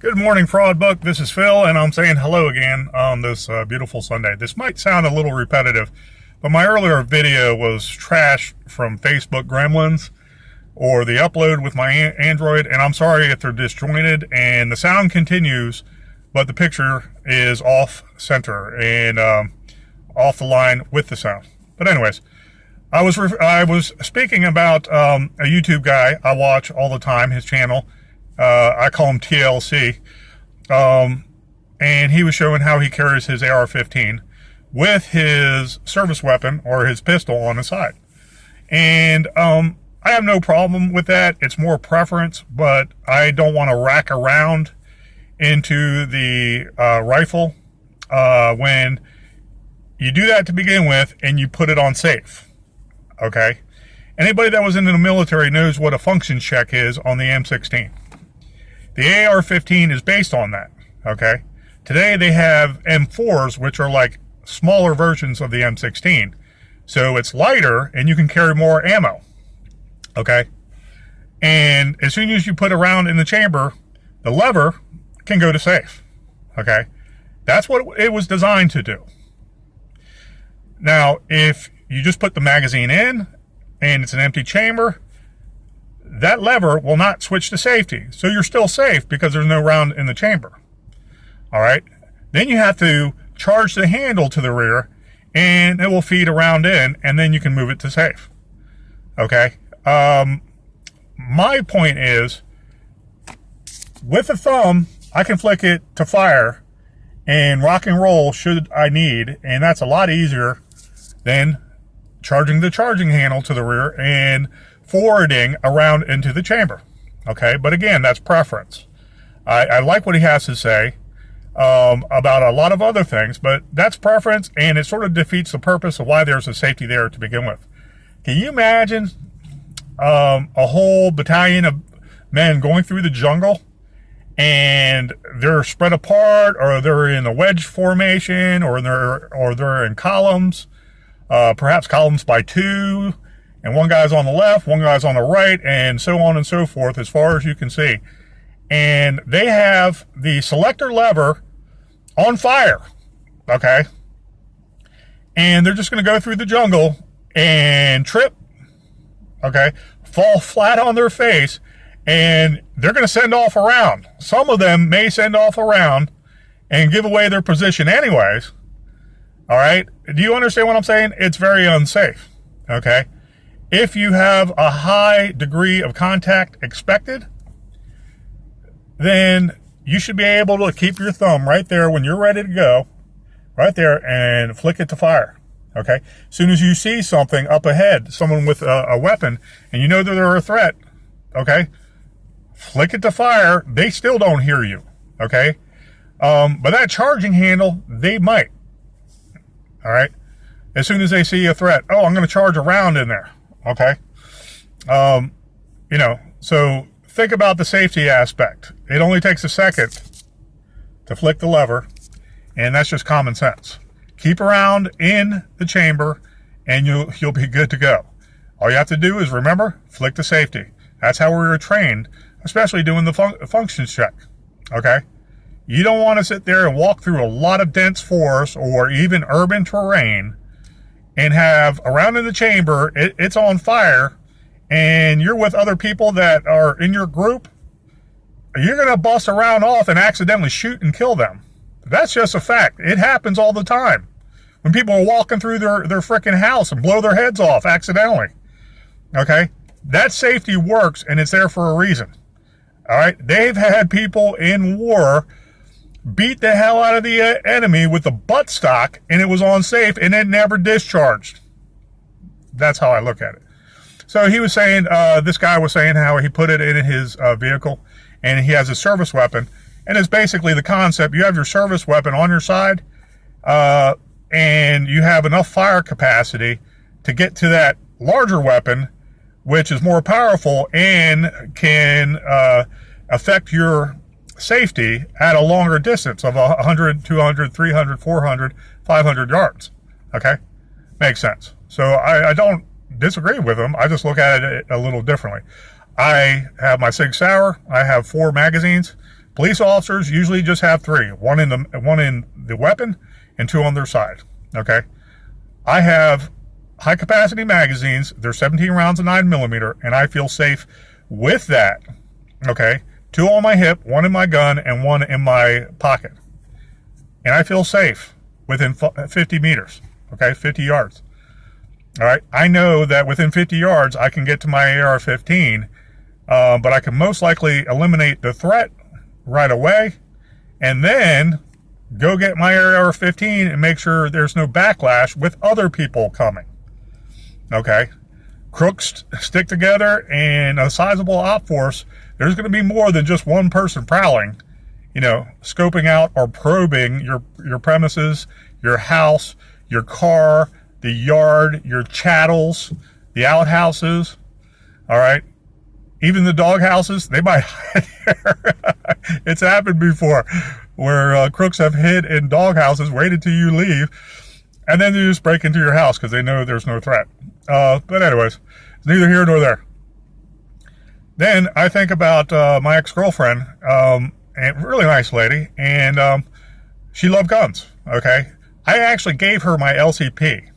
Good morning, Fraud Book. This is Phil, and I'm saying hello again on this beautiful Sunday. This might sound a little repetitive, but my earlier video was trash from Facebook gremlins or the upload with my Android, and I'm sorry if they're disjointed and the sound continues, but the picture is off center and off the line with the sound. But anyways, I was speaking about a YouTube guy I watch all the time, his channel. I call him TLC, and he was showing how he carries his AR-15 with his service weapon or his pistol on his side. And I have no problem with that. It's more preference, but I don't want to rack around into the rifle when you do that to begin with and you put it on safe. Okay? Anybody that was in the military knows what a function check is on the M16. The AR-15 is based on that, okay? Today they have M4s, which are like smaller versions of the M16. So it's lighter and you can carry more ammo, okay? And as soon as you put a round in the chamber, the lever can go to safe, okay? That's what it was designed to do. Now, if you just put the magazine in and it's an empty chamber, that lever will not switch to safety. So you're still safe because there's no round in the chamber. All right. Then you have to charge the handle to the rear and it will feed a round in and then you can move it to safe. Okay. My point is with the thumb, I can flick it to fire and rock and roll should I need. And that's a lot easier than charging the charging handle to the rear and forwarding around into the chamber. Okay, but again, that's preference. I like what he has to say about a lot of other things, but that's preference, and it sort of defeats the purpose of why there's a safety there to begin with. Can you imagine a whole battalion of men going through the jungle and they're spread apart, or they're in a wedge formation, or they're in columns, perhaps columns by two, and one guy's on the left, one guy's on the right, and so on and so forth as far as you can see. And they have the selector lever on fire, okay? And they're just going to go through the jungle and trip, okay? Fall flat on their face, and they're going to send off a round. Some of them may send off a round and give away their position anyways, all right? Do you understand what I'm saying? It's very unsafe, okay? If you have a high degree of contact expected, then you should be able to keep your thumb right there when you're ready to go, right there, and flick it to fire, okay? As soon as you see something up ahead, someone with a weapon, and you know that they're a threat, okay, flick it to fire. They still don't hear you, okay? But that charging handle, they might, all right? As soon as they see a threat, oh, I'm going to charge a round in there. Okay. So think about the safety aspect. It only takes a second to flick the lever, and that's just common sense. Keep around in the chamber and you'll be good to go. All you have to do is remember, flick to safety. That's how we were trained, especially doing the functions check. Okay. You don't want to sit there and walk through a lot of dense forest or even urban terrain and have a round in the chamber, it's on fire, and you're with other people that are in your group, you're going to bust a round off and accidentally shoot and kill them. That's just a fact. It happens all the time. When people are walking through their freaking house and blow their heads off accidentally. Okay? That safety works, and it's there for a reason. All right? They've had people in war beat the hell out of the enemy with the buttstock, and it was on safe, and it never discharged. That's how I look at it. So he was saying, this guy was saying how he put it in his vehicle, and he has a service weapon, and it's basically the concept. You have your service weapon on your side, and you have enough fire capacity to get to that larger weapon, which is more powerful and can affect your safety at a longer distance of 100, 200, 300, 400, 500 yards. Okay? Makes sense. So I don't disagree with him. I just look at it a little differently. I have my Sig Sauer. I have 4 magazines. Police officers usually just have 3, one in the weapon and 2 on their side. Okay. I have high capacity magazines. They're 17 rounds of 9mm, and I feel safe with that. Okay. 2 on my hip, 1 in my gun, and 1 in my pocket. And I feel safe within 50 meters. Okay. 50 yards. All right. I know that within 50 yards, I can get to my AR-15, but I can most likely eliminate the threat right away and then go get my AR-15 and make sure there's no backlash with other people coming. Okay. Crooks stick together, and a sizable op force, there's going to be more than just one person prowling, scoping out or probing your premises, your house, your car, the yard, your chattels, the outhouses. All right. Even the dog houses, they might hide there. It's happened before where crooks have hid in dog houses, waited till you leave, and then they just break into your house because they know there's no threat. But anyways, it's neither here nor there. Then I think about my ex-girlfriend, and really nice lady, and she loved guns, okay? I actually gave her my LCP.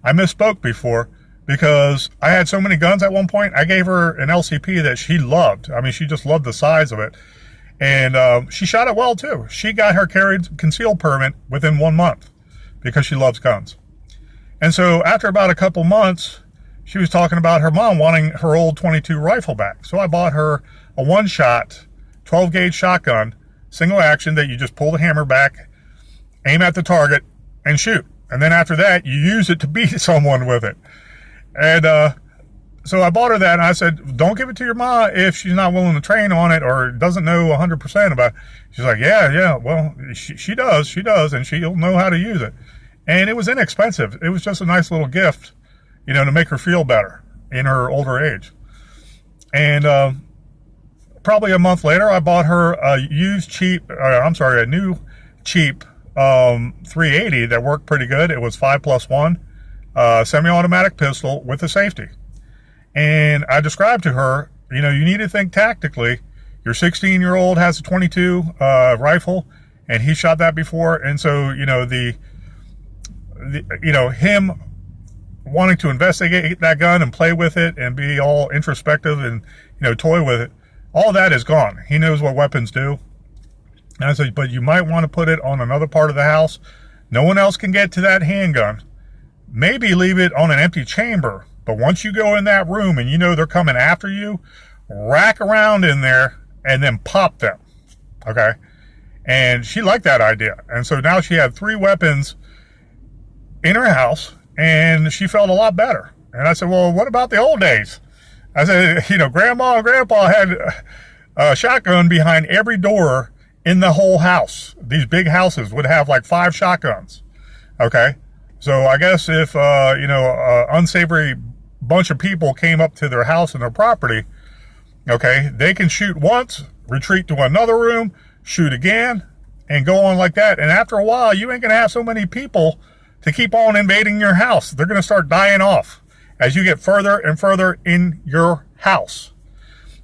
I misspoke before because I had so many guns at one point. I gave her an LCP that she loved. I mean, she just loved the size of it. And she shot it well, too. She got her carried concealed permit within 1 month because she loves guns. And so after about a couple months, she was talking about her mom wanting her old .22 rifle back. So I bought her a one-shot, 12-gauge shotgun, single action that you just pull the hammer back, aim at the target, and shoot. And then after that, you use it to beat someone with it. And so I bought her that, and I said, don't give it to your ma if she's not willing to train on it or doesn't know 100% about it. She's like, yeah, well, she does, and she'll know how to use it. And it was inexpensive. It was just a nice little gift, to make her feel better in her older age. And probably a month later, I bought her a new cheap 380 that worked pretty good. It was 5+1 semi-automatic pistol with a safety. And I described to her, you need to think tactically. Your 16-year-old has a .22 rifle, and he shot that before. And so, him wanting to investigate that gun and play with it and be all introspective and, toy with it, all that is gone. He knows what weapons do. And I said, but you might want to put it on another part of the house. No one else can get to that handgun. Maybe leave it on an empty chamber. But once you go in that room and they're coming after you, rack around in there and then pop them. Okay? And she liked that idea. And so now she had 3 weapons in her house, and she felt a lot better. And I said, well, what about the old days? I said, Grandma and Grandpa had a shotgun behind every door in the whole house. These big houses would have like 5 shotguns. Okay? So I guess if, unsavory bunch of people came up to their house and their property, okay, they can shoot once, retreat to another room, shoot again, and go on like that. And after a while, you ain't going to have so many people to keep on invading your house. They're going to start dying off as you get further and further in your house.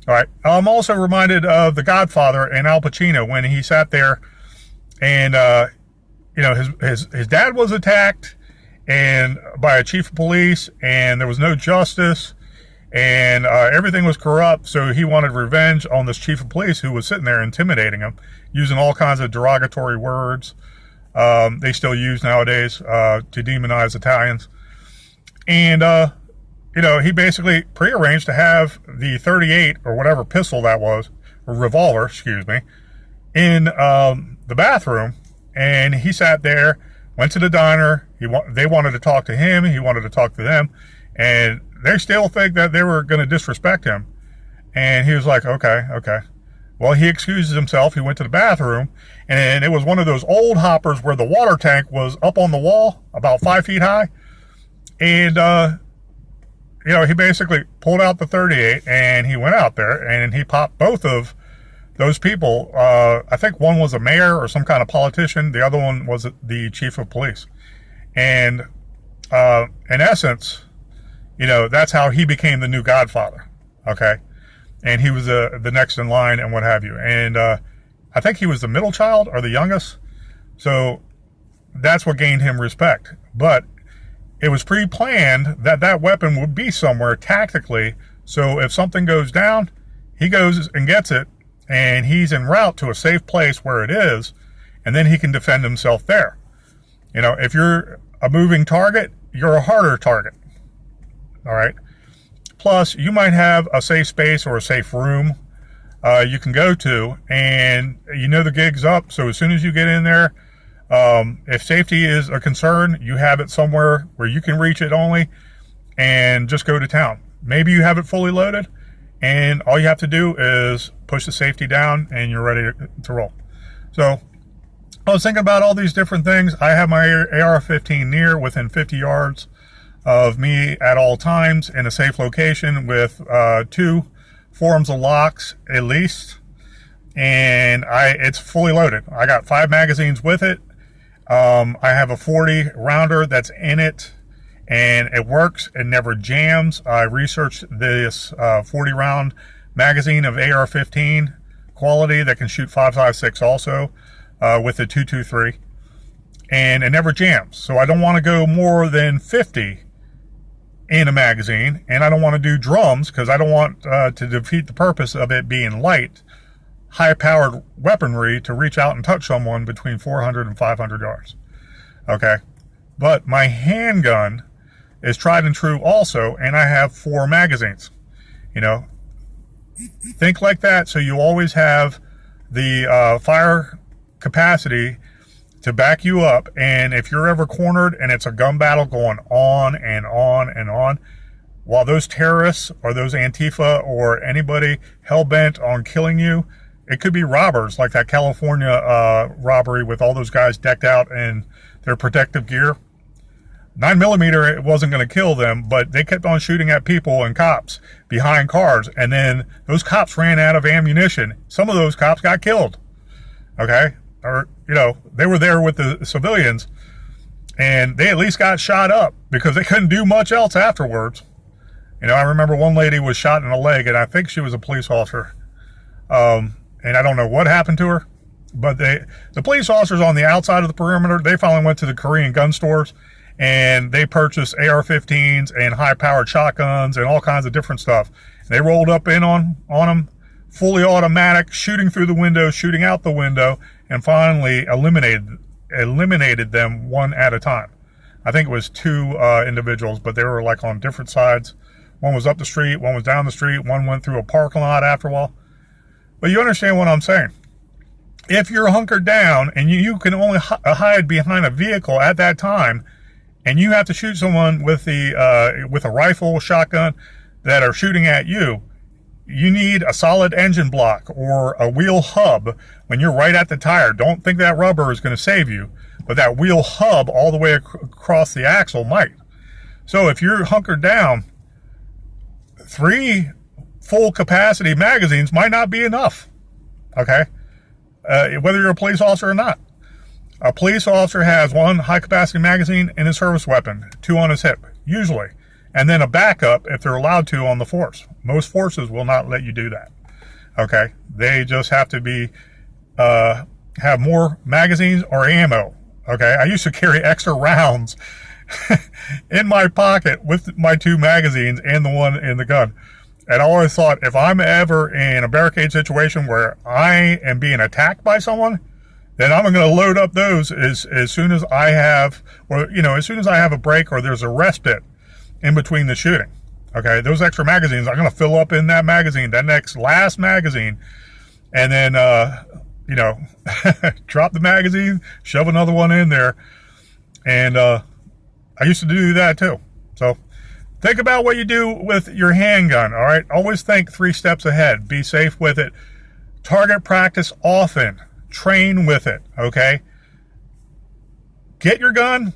All right. I'm also reminded of The Godfather and Al Pacino when he sat there and, his dad was attacked and by a chief of police, and there was no justice, and everything was corrupt. So he wanted revenge on this chief of police who was sitting there intimidating him, using all kinds of derogatory words they still use nowadays to demonize Italians. And he basically prearranged to have the 38 or whatever pistol that was, or revolver, excuse me, in the bathroom. And he sat there, went to the diner. They wanted to talk to him. He wanted to talk to them. And they still think that they were going to disrespect him. And he was like, okay. Well, he excuses himself. He went to the bathroom. And it was one of those old hoppers where the water tank was up on the wall, about 5 feet high. And, he basically pulled out the 38 and he went out there and he popped both of those people. I think one was a mayor or some kind of politician. The other one was the chief of police. And in essence, that's how he became the new Godfather. Okay. And he was the next in line and what have you. And I think he was the middle child or the youngest. So that's what gained him respect. But it was pre-planned that that weapon would be somewhere tactically. So if something goes down, he goes and gets it, and he's en route to a safe place where it is, and then he can defend himself there. You know, if you're a moving target, you're a harder target. All right. Plus, you might have a safe space or a safe room you can go to, and you know the gig's up. So as soon as you get in there, if safety is a concern, you have it somewhere where you can reach it only, and just go to town. Maybe you have it fully loaded, and all you have to do is push the safety down, and you're ready to roll. So I was thinking about all these different things. I have my AR-15 near, within 50 yards of me at all times, in a safe location with 2 forms of locks at least, and it's fully loaded. I got 5 magazines with it. I have a 40 rounder that's in it, and it works. It never jams. I researched this 40 round magazine of AR-15 quality that can shoot 5.56 also, with the 223, and it never jams. So I don't want to go more than 50 in a magazine, and I don't want to do drums because I don't want to defeat the purpose of it being light, high-powered weaponry to reach out and touch someone between 400 and 500 yards. Okay, but my handgun is tried and true also, and I have 4 magazines. You know, think like that, so you always have the fire capacity to back you up. And if you're ever cornered and it's a gun battle going on and on and on, while those terrorists or those Antifa or anybody hell-bent on killing you, it could be robbers, like that California robbery with all those guys decked out in their protective gear. 9mm, it wasn't going to kill them, but they kept on shooting at people and cops behind cars, and then those cops ran out of ammunition. Some of those cops got killed, okay? Or, you know, they were there with the civilians, and they at least got shot up because they couldn't do much else afterwards. You know, I remember one lady was shot in the leg, and I think she was a police officer. And I don't know what happened to her, but the police officers on the outside of the perimeter, they finally went to the Korean gun stores, and they purchased AR-15s and high-powered shotguns and all kinds of different stuff. They rolled up in on them, fully automatic, shooting through the window, shooting out the window, and finally eliminated them one at a time. I think it was 2 individuals, but they were like on different sides. One was up the street, one was down the street, one went through a parking lot after a while. But you understand what I'm saying. If you're hunkered down and you can only hide behind a vehicle at that time, and you have to shoot someone with a rifle, shotgun that are shooting at you, you need a solid engine block or a wheel hub when you're right at the tire. Don't think that rubber is going to save you, but that wheel hub all the way across the axle might. So if you're hunkered down, 3 full capacity magazines might not be enough, okay? Whether you're a police officer or not. A police officer has 1 high-capacity magazine in his service weapon, 2 on his hip, usually, and then a backup if they're allowed to on the force. Most forces will not let you do that, okay? They just have to be have more magazines or ammo, okay? I used to carry extra rounds in my pocket with my 2 magazines and the one in the gun. And I always thought, if I'm ever in a barricade situation where I am being attacked by someone, then I'm going to load up those as soon as I have, or, you know, as soon as I have a break or there's a respite in between the shooting. Okay, those extra magazines, I'm going to fill up in that magazine, that last magazine, and then, you know, drop the magazine, shove another one in there. And I used to do that too. So think about what you do with your handgun, all right? Always think 3 steps ahead. Be safe with it. Target practice often. Train with it, okay? Get your gun,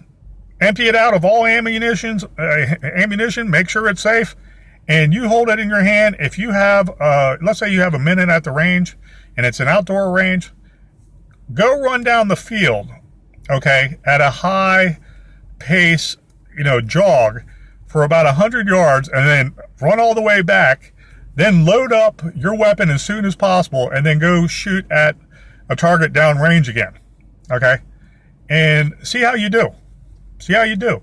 empty it out of all ammunition, make sure it's safe, and you hold it in your hand. If you have, let's say you have a minute at the range, and it's an outdoor range, go run down the field, okay, at a high pace, you know, jog for about 100 yards, and then run all the way back, then load up your weapon as soon as possible, and then go shoot at a target downrange again. Okay, and see how you do. See how you do.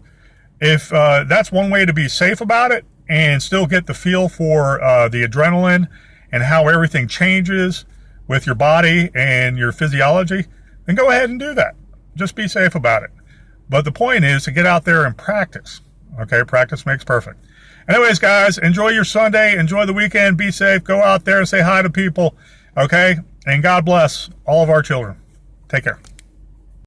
If that's one way to be safe about it and still get the feel for the adrenaline and how everything changes with your body and your physiology, then go ahead and do that. Just be safe about it. But the point is to get out there and practice. Okay, practice makes perfect. Anyways, guys, enjoy your Sunday. Enjoy the weekend. Be safe. Go out there and say hi to people. Okay, and God bless all of our children. Take care.